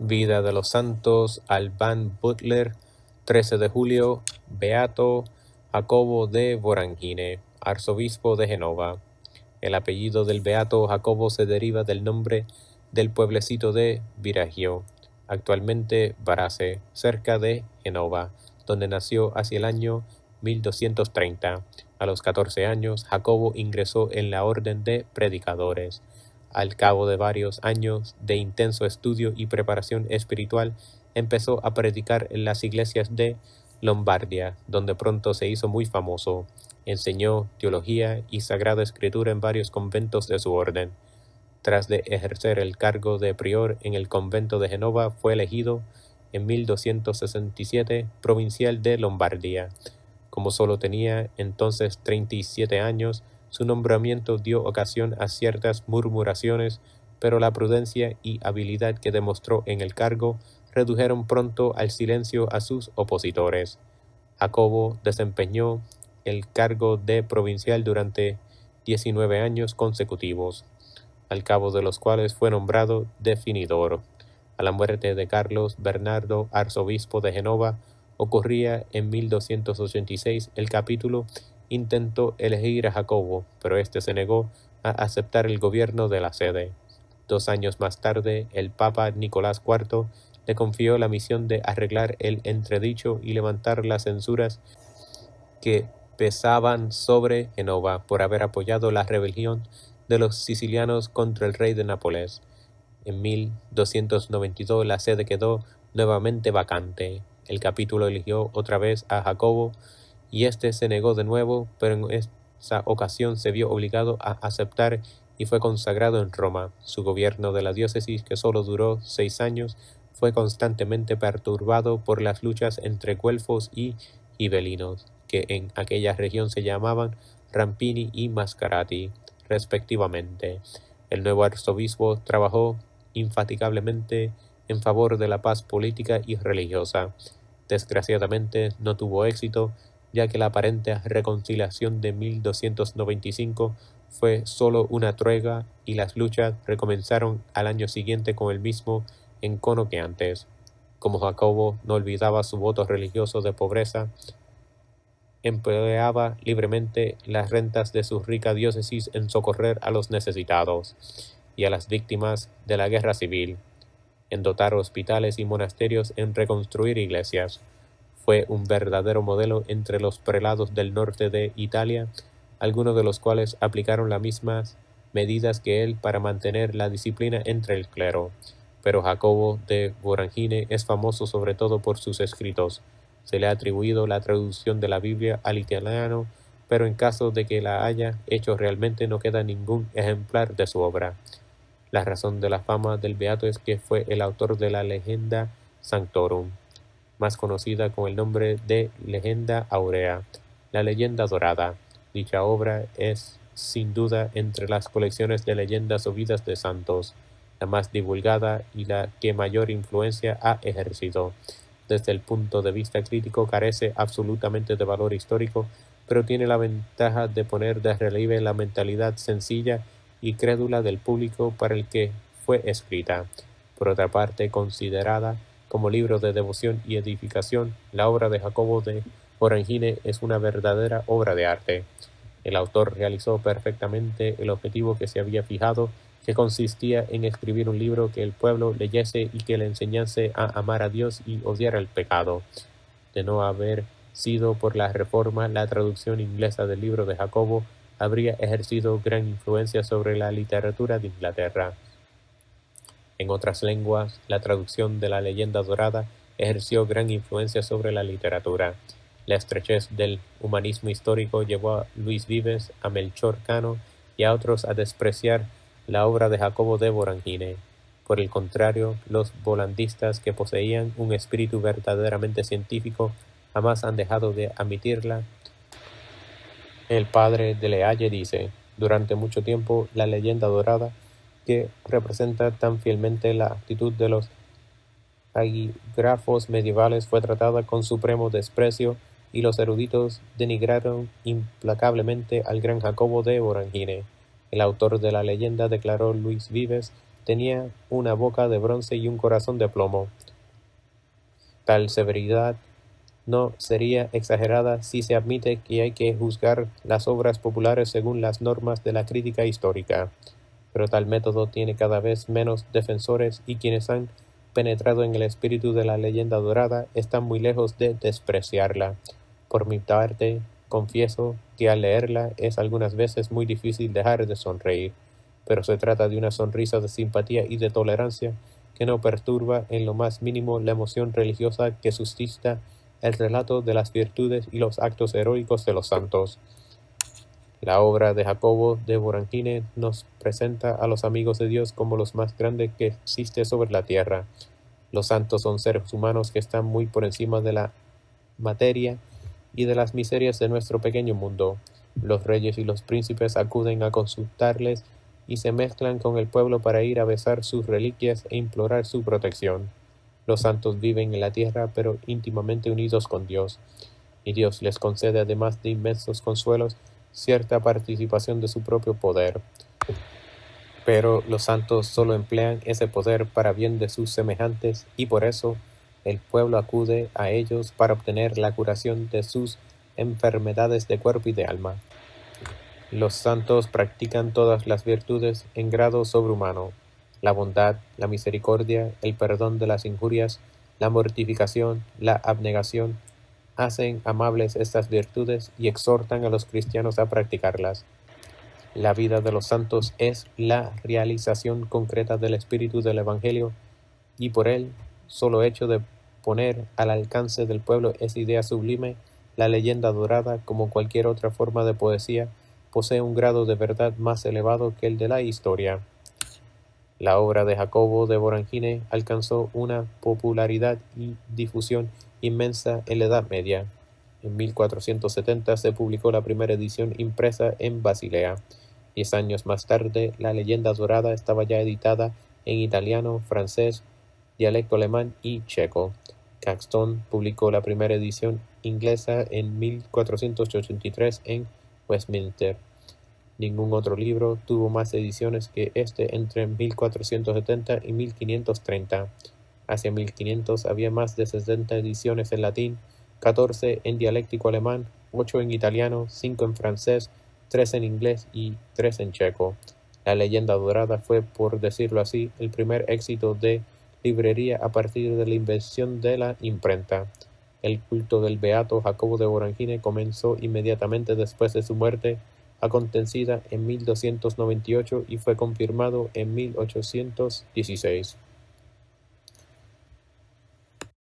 Vida de los santos: Albán Butler, 13 de julio, beato Jacobo de Vorangine, arzobispo de Génova. El apellido del beato Jacobo se deriva del nombre del pueblecito de Viraggio, actualmente Varese, cerca de Génova, donde nació hacia el año 1230. A los 14 años, Jacobo ingresó en la orden de predicadores. Al cabo de varios años de intenso estudio y preparación espiritual, empezó a predicar en las iglesias de Lombardia, donde pronto se hizo muy famoso. Enseñó teología y sagrada escritura en varios conventos de su orden. Tras de ejercer el cargo de prior en el convento de Génova, fue elegido en 1267 provincial de Lombardía. Como solo tenía entonces 37 años, su nombramiento dio ocasión a ciertas murmuraciones, pero la prudencia y habilidad que demostró en el cargo redujeron pronto al silencio a sus opositores. Jacobo desempeñó el cargo de provincial durante 19 años consecutivos, al cabo de los cuales fue nombrado definidor. A la muerte de Carlos Bernardo, arzobispo de Génova, ocurría en 1286, el capítulo intentó elegir a Jacobo, pero éste se negó a aceptar el gobierno de la sede. 2 años más tarde, el Papa Nicolás IV le confió la misión de arreglar el entredicho y levantar las censuras que pesaban sobre Génova por haber apoyado la rebelión de los sicilianos contra el rey de Nápoles. En 1292 la sede quedó nuevamente vacante. El capítulo eligió otra vez a Jacobo y éste se negó de nuevo, pero en esa ocasión se vio obligado a aceptar y fue consagrado en Roma. Su gobierno de la diócesis, que solo duró 6 años, fue constantemente perturbado por las luchas entre güelfos y gibelinos, que en aquella región se llamaban Rampini y Mascarati, respectivamente. El nuevo arzobispo trabajó infatigablemente en favor de la paz política y religiosa. Desgraciadamente no tuvo éxito, ya que la aparente reconciliación de 1295 fue solo una tregua y las luchas recomenzaron al año siguiente con el mismo encono que antes. Como Jacobo no olvidaba su voto religioso de pobreza, empleaba libremente las rentas de su rica diócesis en socorrer a los necesitados y a las víctimas de la guerra civil, en dotar hospitales y monasterios, en reconstruir iglesias. Fue un verdadero modelo entre los prelados del norte de Italia, algunos de los cuales aplicaron las mismas medidas que él para mantener la disciplina entre el clero. Pero Jacobo de Vorangine es famoso sobre todo por sus escritos. Se le ha atribuido la traducción de la Biblia al italiano, pero en caso de que la haya hecho realmente no queda ningún ejemplar de su obra. La razón de la fama del beato es que fue el autor de la Legenda Sanctorum, más conocida con el nombre de Legenda Aurea, la leyenda dorada. Dicha obra es, sin duda, entre las colecciones de leyendas o vidas de santos, la más divulgada y la que mayor influencia ha ejercido. Desde el punto de vista crítico carece absolutamente de valor histórico, pero tiene la ventaja de poner de relieve la mentalidad sencilla y crédula del público para el que fue escrita. Por otra parte, considerada como libro de devoción y edificación, la obra de Jacobo de Vorangine es una verdadera obra de arte. El autor realizó perfectamente el objetivo que se había fijado, que consistía en escribir un libro que el pueblo leyese y que le enseñase a amar a Dios y odiar el pecado. De no haber sido por la Reforma, la traducción inglesa del libro de Jacobo habría ejercido gran influencia sobre la literatura de Inglaterra. En otras lenguas, la traducción de la Leyenda Dorada ejerció gran influencia sobre la literatura. La estrechez del humanismo histórico llevó a Luis Vives, a Melchor Cano y a otros a despreciar la obra de Jacobo de Vorangine. Por el contrario, los volandistas, que poseían un espíritu verdaderamente científico, jamás han dejado de admitirla. El padre de Lealle dice: durante mucho tiempo la Leyenda Dorada, que representa tan fielmente la actitud de los hagiógrafos medievales, fue tratada con supremo desprecio, y los eruditos denigraron implacablemente al gran Jacobo de Vorangine. El autor de la leyenda, declaró Luis Vives, tenía una boca de bronce y un corazón de plomo. Tal severidad no sería exagerada si se admite que hay que juzgar las obras populares según las normas de la crítica histórica, pero tal método tiene cada vez menos defensores y quienes han penetrado en el espíritu de la leyenda dorada están muy lejos de despreciarla. Por mi parte, confieso que al leerla es algunas veces muy difícil dejar de sonreír, pero se trata de una sonrisa de simpatía y de tolerancia que no perturba en lo más mínimo la emoción religiosa que suscita el relato de las virtudes y los actos heroicos de los santos. La obra de Jacobo de Voragine nos presenta a los amigos de Dios como los más grandes que existe sobre la tierra. Los santos son seres humanos que están muy por encima de la materia y de las miserias de nuestro pequeño mundo. Los reyes y los príncipes acuden a consultarles y se mezclan con el pueblo para ir a besar sus reliquias e implorar su protección. Los santos viven en la tierra, pero íntimamente unidos con Dios, y Dios les concede, además de inmensos consuelos, cierta participación de su propio poder. Pero los santos solo emplean ese poder para bien de sus semejantes, y por eso el pueblo acude a ellos para obtener la curación de sus enfermedades de cuerpo y de alma. Los santos practican todas las virtudes en grado sobrehumano: la bondad, la misericordia, el perdón de las injurias, la mortificación, la abnegación. Hacen amables estas virtudes y exhortan a los cristianos a practicarlas. La vida de los santos es la realización concreta del espíritu del Evangelio, y por el solo hecho de poner al alcance del pueblo esa idea sublime, la leyenda dorada, como cualquier otra forma de poesía, posee un grado de verdad más elevado que el de la historia. La obra de Jacobo de Voragine alcanzó una popularidad y difusión inmensa en la Edad Media. En 1470 se publicó la primera edición impresa en Basilea. 10 años más tarde, la leyenda dorada estaba ya editada en italiano, francés, dialecto alemán y checo. Caxton publicó la primera edición inglesa en 1483 en Westminster. Ningún otro libro tuvo más ediciones que este entre 1470 y 1530. Hacia 1500 había más de 60 ediciones en latín, 14 en dialéctico alemán, 8 en italiano, 5 en francés, 3 en inglés y 3 en checo. La leyenda dorada fue, por decirlo así, el primer éxito de librería a partir de la invención de la imprenta. El culto del beato Jacobo de Voragine comenzó inmediatamente después de su muerte, acontecida en 1298 y fue confirmado en 1816.